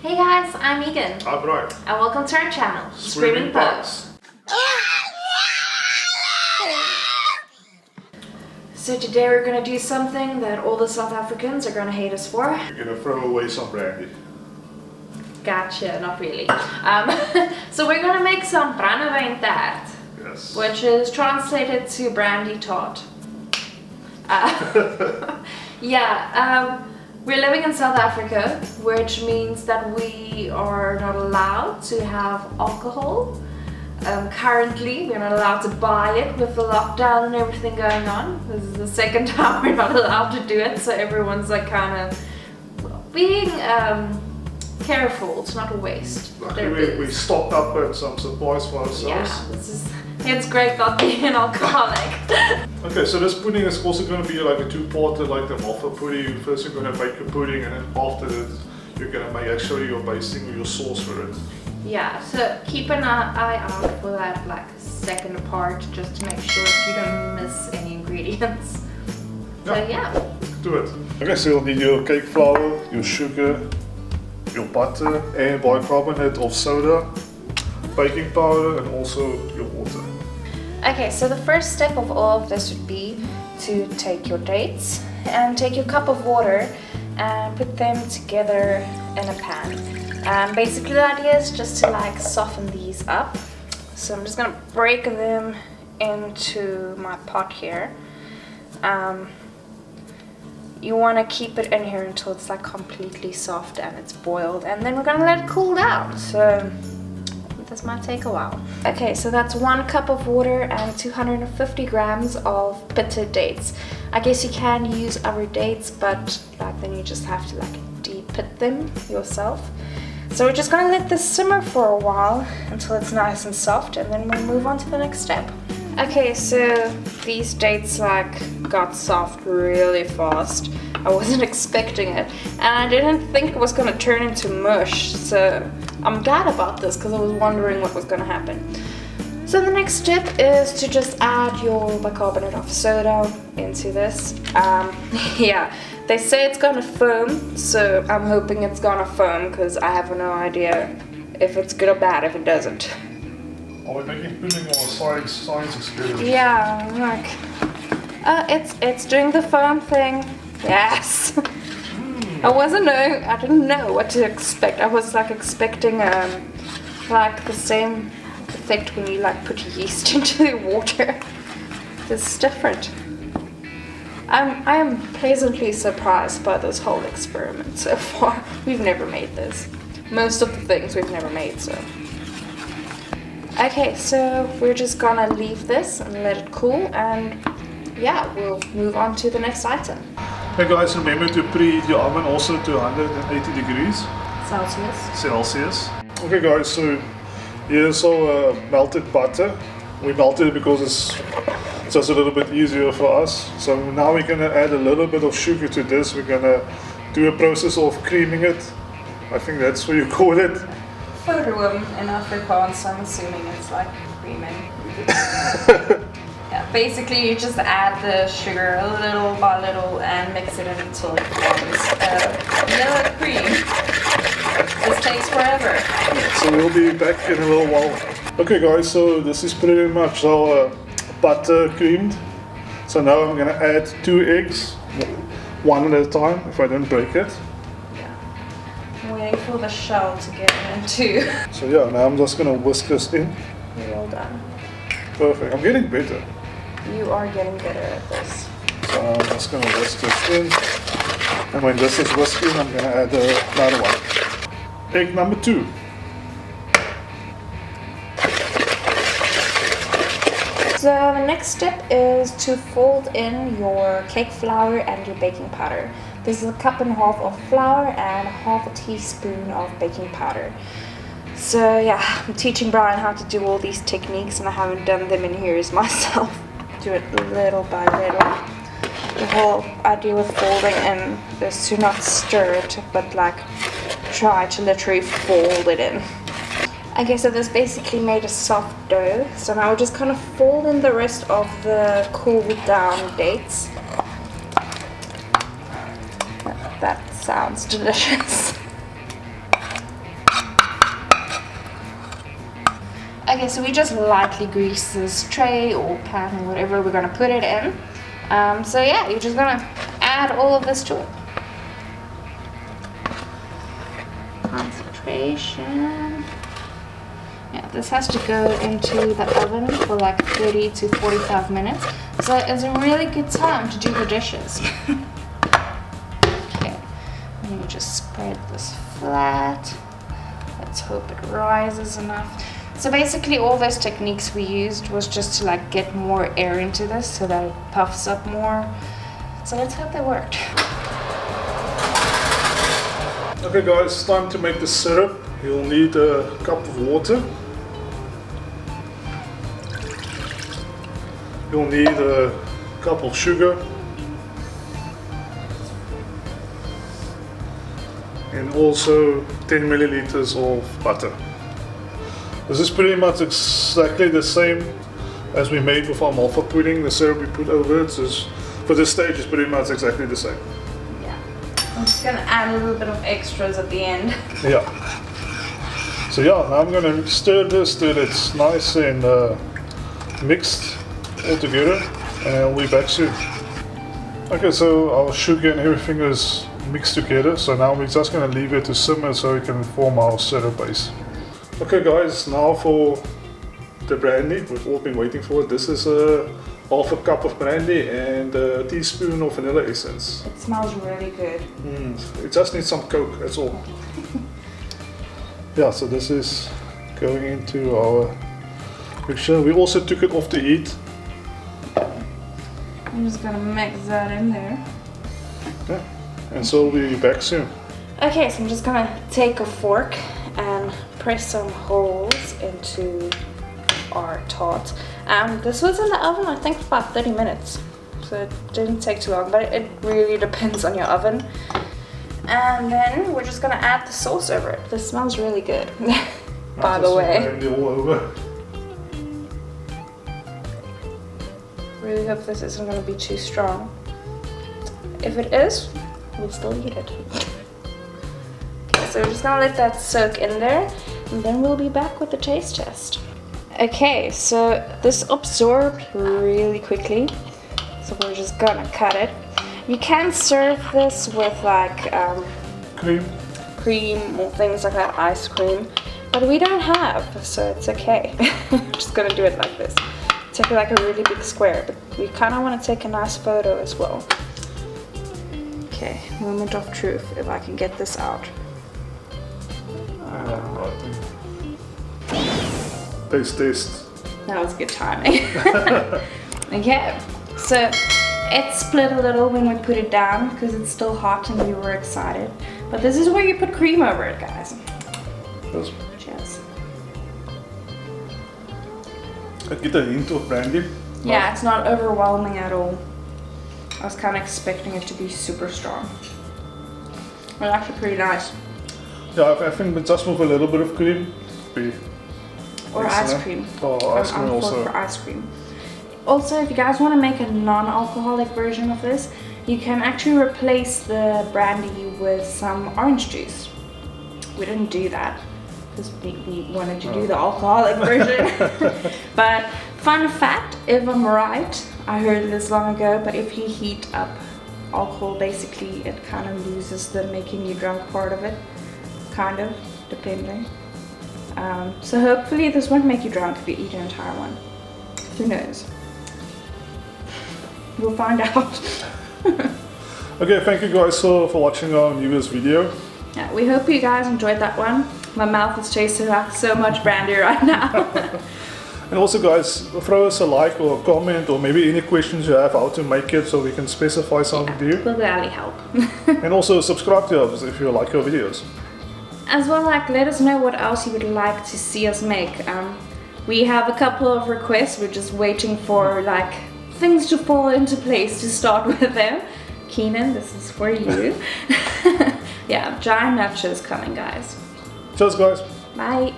Hey guys, I'm Egan. I'm Brian. And welcome to our channel, Screaming Pugs. So today we're gonna do something that all the South Africans are gonna hate us for. You're gonna throw away some brandy. Gotcha, not really. So we're gonna make some Brandewyn Tart. Yes. Which is translated to Brandy Tart. We're living in South Africa, which means that we are not allowed to have alcohol. Currently, we're not allowed to buy it with the lockdown and everything going on. This is the second time we're not allowed to do it, so everyone's like kind of being careful to not waste. Luckily we stocked up with some supplies for ourselves. Yeah, it's great not being an alcoholic. Okay, so this pudding is also going to be like a two-parter, like the waffle pudding. First you're going to make your pudding, and then after that you're going to make actually your basting or your sauce for it. Yeah, so keep an eye out for that like second part, just to make sure you don't miss any ingredients. So yeah. Do it. Okay, so you'll need your cake flour, your sugar, your butter, and bicarbonate of soda, baking powder, and also your water. Okay, so the first step of all of this would be to take your dates and take your cup of water and put them together in a pan. Basically the idea is just to like soften these up. So I'm just gonna break them into my pot here. You want to keep it in here until it's like completely soft and it's boiled, and then we're gonna let it cool down. So this might take a while. Okay, so that's 1 cup of water and 250 grams of pitted dates. I guess you can use other dates, but like then you just have to like de-pit them yourself. So we're just gonna let this simmer for a while until it's nice and soft, and then we'll move on to the next step. Okay, so these dates like got soft really fast. I wasn't expecting it, and I didn't think it was gonna turn into mush, so I'm glad about this because I was wondering what was gonna happen. So the next step is to just add your bicarbonate of soda into this. Yeah, they say it's gonna foam, so I'm hoping it's gonna foam because I have no idea if it's good or bad if it doesn't. Are we making pudding or a science experiment? Yeah, like it's doing the foam thing. Yes. I didn't know what to expect. I was like expecting like the same effect when you like put yeast into the water. This is different. I am pleasantly surprised by this whole experiment so far. We've never made this. Most of the things we've never made, so. Okay, so we're just gonna leave this and let it cool, and yeah, we'll move on to the next item. Hey guys, remember to preheat your oven also to 180 degrees Celsius. Okay guys, so here's our melted butter. We melted it because it's just a little bit easier for us. So now we're gonna add a little bit of sugar to this. We're gonna do a process of creaming it. I think that's what you call it. Varroasis in Afrikaans, I'm assuming it's like creaming. Yeah, basically you just add the sugar little by little and mix it until it forms vanilla cream. This takes forever. So we'll be back in a little while. Okay guys, so this is pretty much our butter creamed. So now I'm gonna add 2 eggs, one at a time if I don't break it. I'm waiting for the shell to get in too. So yeah, now I'm just gonna whisk this in. Well done. Perfect, I'm getting better. You are getting better at this. So I'm just gonna whisk this in. And when this is whisked in, I'm gonna add another one. Egg number 2. So the next step is to fold in your cake flour and your baking powder. This is 1.5 cups of flour and 1/2 teaspoon of baking powder. So yeah, I'm teaching Brian how to do all these techniques, and I haven't done them in years myself. Do it little by little. The whole idea with folding in is to not stir it, but like try to literally fold it in. Okay, so this basically made a soft dough. So now we're just kind of fold in the rest of the cooled down dates. That sounds delicious. Okay, so we just lightly grease this tray or pan or whatever we're gonna put it in. So yeah, you're just gonna add all of this to it. Concentration. Yeah, this has to go into the oven for like 30 to 45 minutes. So it's a really good time to do the dishes. Okay, and you just spread this flat. Let's hope it rises enough. So basically all those techniques we used was just to like get more air into this so that it puffs up more. So let's hope they worked. Okay guys, it's time to make the syrup. You'll need a cup of water. You'll need a cup of sugar. And also 10 milliliters of butter. This is pretty much exactly the same as we made with our malva pudding. The syrup we put over it is, for this stage, is pretty much exactly the same. Yeah. I'm just gonna add a little bit of extras at the end. Yeah. So yeah, now I'm gonna stir this till it's nice and mixed all together, and I'll be back soon. Okay, so our sugar and everything is mixed together, so now we're just gonna leave it to simmer so we can form our syrup base. Okay guys, now for the brandy. We've all been waiting for it. This is half a cup of brandy and a teaspoon of vanilla essence. It smells really good. It just needs some Coke, that's all. Yeah, so this is going into our mixture. We also took it off the heat. I'm just gonna mix that in there. Okay, and so we'll be back soon. Okay, so I'm just gonna take a fork and press some holes into our tart. This was in the oven I think for about 30 minutes, so it didn't take too long, but it really depends on your oven. And then we're just gonna add the sauce over it. This smells really good. By the way, all over. really hope this isn't gonna be too strong. If it is, we'll still eat it. Okay, so we're just gonna let that soak in there, and then we'll be back with the taste test. Okay, so this absorbed really quickly, so we're just gonna cut it. You can serve this with like cream or things like that, ice cream, but we don't have, so it's okay. I'm just gonna do it like this. Take like a really big square, but we kind of want to take a nice photo as well. Okay, moment of truth, if I can get this out. Taste. That was good timing. Okay, so it split a little when we put it down because it's still hot and we were excited. But this is where you put cream over it, guys. Yes. Cheers. I get a hint of brandy. Yeah, it's not overwhelming at all. I was kind of expecting it to be super strong. It's actually pretty nice. Yeah, I think we just with a little bit of cream. Or ice cream. Oh, ice cream also. For ice cream. Also, if you guys want to make a non-alcoholic version of this, you can actually replace the brandy with some orange juice. We didn't do that because we wanted to do the alcoholic version. But fun fact, if I'm right, I heard this long ago, but if you heat up alcohol, basically it kind of loses the making you drunk part of it. Kind of, depending. So hopefully this won't make you drunk if you eat an entire one. Who knows? We'll find out. Okay, thank you guys for watching our newest video. Yeah, we hope you guys enjoyed that one. My mouth is tasting like so much brandy right now. And also guys, throw us a like or a comment or maybe any questions you have how to make it so we can specify something to you. We'll gladly help. And also subscribe to us if you like our videos. As well, like, let us know what else you would like to see us make. We have a couple of requests. We're just waiting for like things to fall into place to start with them. Keenan, this is for you. Yeah, giant nachos coming, guys. Cheers, guys. Bye.